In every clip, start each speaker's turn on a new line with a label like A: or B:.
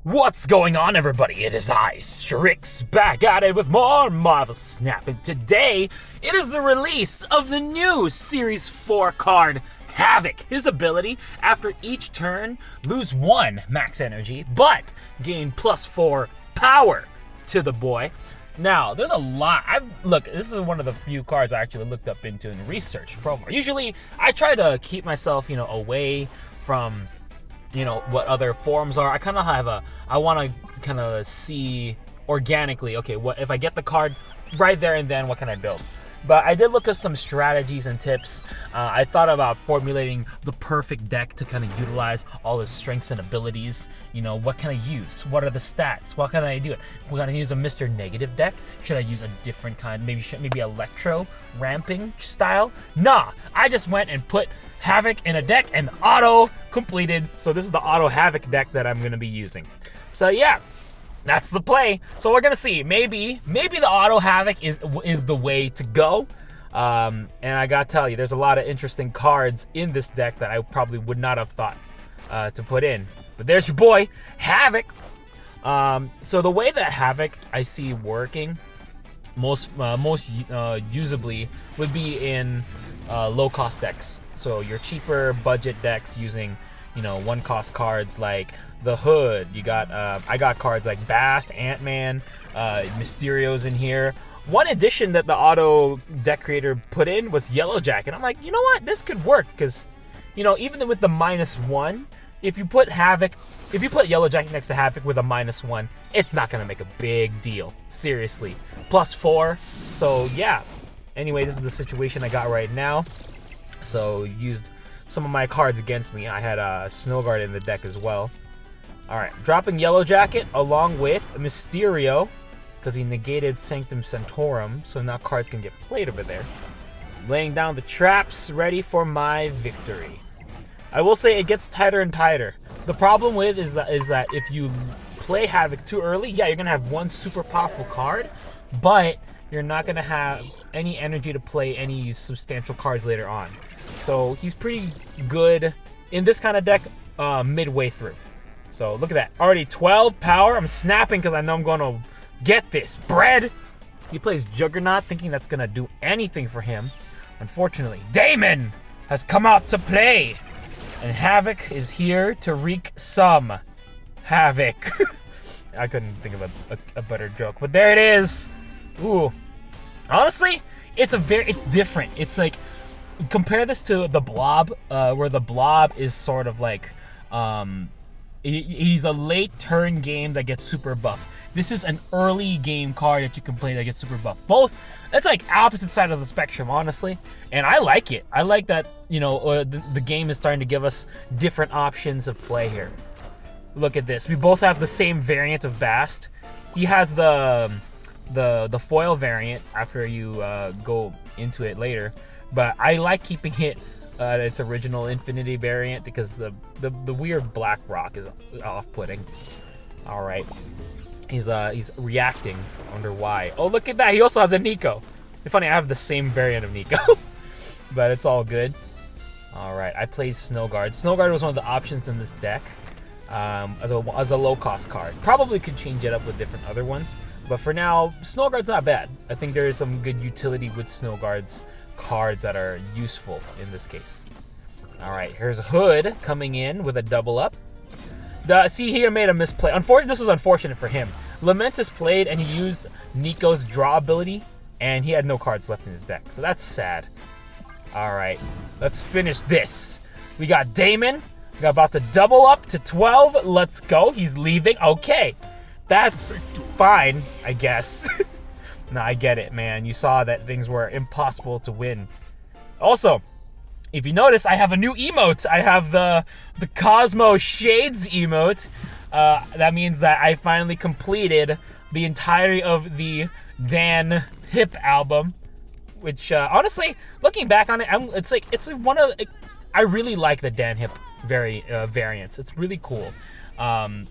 A: What's going on, everybody? It is I, Strix, back at it with more Marvel Snap, and today it is the release of the new Series 4 card, HAVOK. His ability, after each turn, lose 1 max energy, but gain +4 power to the boy. Now, there's a lot. Look, this is one of the few cards I actually looked up into in research promo. Usually, I try to keep myself, away from what other forums are. I kind of have I want to kind of see organically, okay, what if I get the card right there and then, what can I build? But I did look at some strategies and tips. I thought about formulating the perfect deck to kind of utilize all his strengths and abilities. What can I use? What are the stats? What can I do? We're gonna use a Mr. Negative deck. Should I use a different kind? Maybe Electro ramping style? Nah, I just went and put HAVOK in a deck and auto completed. So this is the auto HAVOK deck that I'm gonna be using. So yeah, that's the play. So we're gonna see. Maybe the auto HAVOK is the way to go. And I gotta tell you, there's a lot of interesting cards in this deck that I probably would not have thought to put in. But there's your boy HAVOK. So the way that HAVOK I see working most usably would be in low cost decks. So your cheaper budget decks using one cost cards like the Hood. You got I got cards like Bast, Ant-Man, Mysterio's in here. One addition that the auto deck creator put in was Yellow Jacket. I'm like, you know what, this could work, because even with the -1, if you put Yellow Jacket next to HAVOK with a -1, it's not gonna make a big deal. Seriously, +4. So yeah. Anyway, this is the situation I got right now. So used some of my cards against me. I had a Snowguard in the deck as well. All right, dropping Yellow Jacket along with Mysterio, because he negated Sanctum Sanctorum, so now cards can get played over there. Laying down the traps, ready for my victory. I will say it gets tighter and tighter. The problem with is that if you play HAVOK too early, yeah, you're gonna have one super powerful card, but you're not gonna have any energy to play any substantial cards later on. So he's pretty good in this kind of deck midway through. So look at that, already 12 power. I'm snapping because I know I'm gonna get this bread. He plays Juggernaut thinking that's gonna do anything for him. Unfortunately, Damon has come out to play, and HAVOK is here to wreak some havoc. I couldn't think of a better joke, but there it is. Ooh, honestly, it's different. It's like, compare this to the Blob, where the Blob is sort of like, he's a late turn game that gets super buff. This is an early game card that you can play that gets super buff. Both, it's like opposite side of the spectrum, honestly, and I like it. I like that, the game is starting to give us different options of play here. Look at this. We both have the same variant of Bast. He has the foil variant after you go into it later, but I like keeping it its original Infinity variant because the weird black rock is off-putting. All right, he's reacting. I wonder why. Oh, look at that, he also has a Nico. It's funny, I have the same variant of Nico. But it's all good. All right, I played Snowguard. Snowguard was one of the options in this deck as a low cost card. Probably could change it up with different other ones, but for now, Snowguard's not bad. I think there is some good utility with Snowguard's cards that are useful in this case. All right, here's Hood coming in with a double up. See, he made a misplay. This is unfortunate for him. Lamentus played and he used Nico's draw ability, and he had no cards left in his deck, so that's sad. All right, let's finish this. We got Damon. We're about to double up to 12. Let's go. He's leaving. Okay, that's fine, I guess. No, I get it, man. You saw that things were impossible to win. Also, if you notice, I have a new emote. I have the Cosmo Shades emote. That means that I finally completed the entirety of the Dan Hip album, which honestly, looking back on it, I really like the Dan Hip variants. It's really cool, and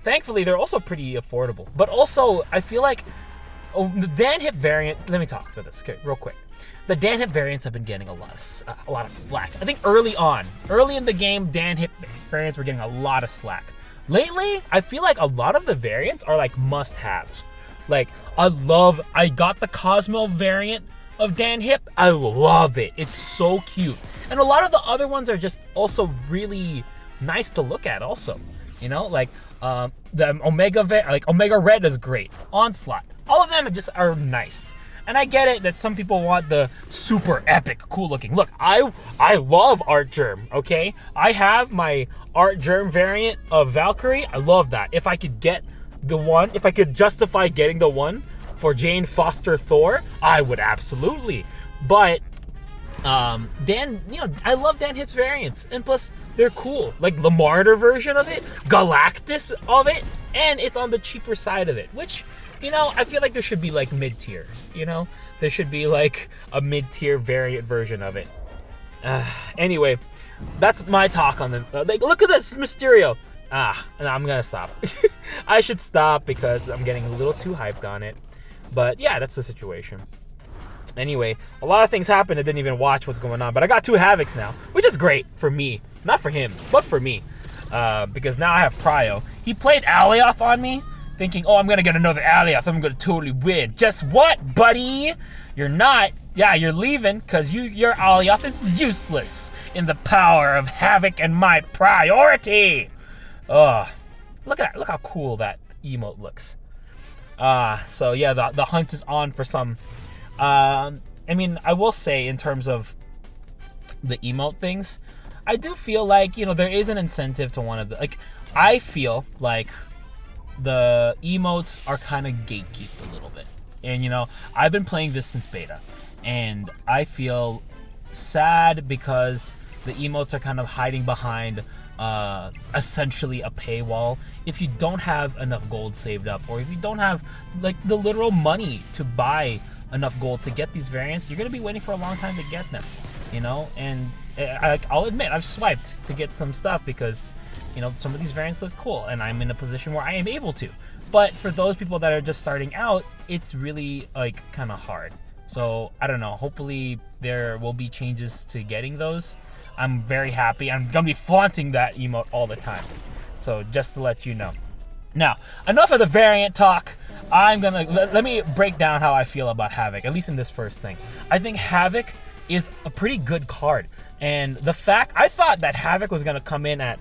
A: thankfully they're also pretty affordable. But also, I feel like the Dan Hip variant. Let me talk about this real quick. the Dan Hip variants have been getting a lot of flack. I think early in the game, Dan Hip variants were getting a lot of slack. Lately, I feel like a lot of the variants are like must-haves. Like, I got the Cosmo variant of Dan Hip. I love it. It's so cute. And a lot of the other ones are just also really nice to look at also. You know, like the Omega Red is great. Onslaught. All of them just are nice. And I get it that some people want the super epic, cool looking. Look, I love Art Germ, okay? I have my Art Germ variant of Valkyrie. I love that. If I could get the one, if I could justify getting the one for Jane Foster Thor, I would absolutely. But I love Dan Hip's variants, and plus they're cool. Like the Martyr version of it, Galactus of it, and it's on the cheaper side of it, which, you know, I feel like there should be like mid-tiers, you know? There should be like a mid-tier variant version of it. Anyway, that's my talk on the, like, look at this, Mysterio. No, I'm gonna stop. I should stop because I'm getting a little too hyped on it. But yeah, that's the situation. Anyway, a lot of things happened. I didn't even watch what's going on, but I got 2 HAVOCs now, which is great for me. Not for him, but for me. Because now I have Prio. He played Alioth on me, thinking, oh, I'm gonna get another Alioth, I'm gonna totally win. Just what, buddy? You're not. Yeah, you're leaving, because your Alioth is useless in the power of HAVOK and my priority. Look at that. Look how cool that emote looks. So yeah, the hunt is on for some. I mean, I will say in terms of the emote things, I do feel like, you know, there is an incentive to one of the, like, I feel like the emotes are kind of gatekeeped a little bit. And, you know, I've been playing this since beta, and I feel sad because the emotes are kind of hiding behind essentially a paywall. If you don't have enough gold saved up, or if you don't have like the literal money to buy enough gold to get these variants, you're gonna be waiting for a long time to get them, you know. And I'll admit, I've swiped to get some stuff because, you know, some of these variants look cool and I'm in a position where I am able to. But for those people that are just starting out, it's really like kind of hard. So I don't know, hopefully there will be changes to getting those. I'm very happy. I'm gonna be flaunting that emote all the time. So just to let you know. Now, enough of the variant talk. I'm gonna let me break down how I feel about HAVOK, at least in this first thing. I think HAVOK is a pretty good card, and the fact I thought that HAVOK was gonna come in at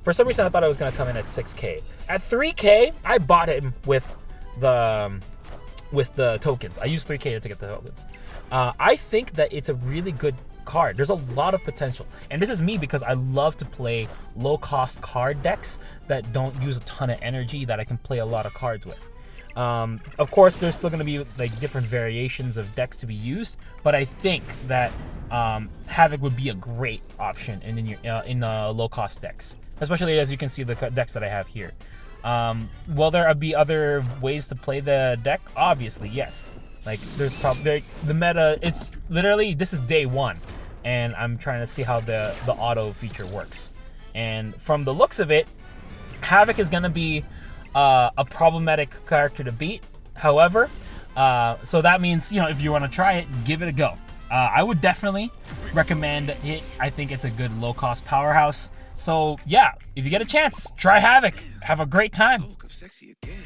A: for some reason I thought it was gonna come in at 6K. At 3K, I bought him with the tokens. I used 3K to get the tokens. I think that it's a really good card. There's a lot of potential, and this is me because I love to play low-cost card decks that don't use a ton of energy, that I can play a lot of cards with. Of course, there's still going to be like different variations of decks to be used, but I think that HAVOK would be a great option in low-cost decks, especially as you can see the decks that I have here. Will there be other ways to play the deck? Obviously, yes. Like, there's probably the meta. It's literally, this is day 1, and I'm trying to see how the auto feature works. And from the looks of it, HAVOK is gonna be a problematic character to beat. However, so that means, you know, if you want to try it, give it a go. I would definitely recommend it. I think it's a good low-cost powerhouse. So yeah, if you get a chance, try HAVOK. Have a great time.
B: Sexy again.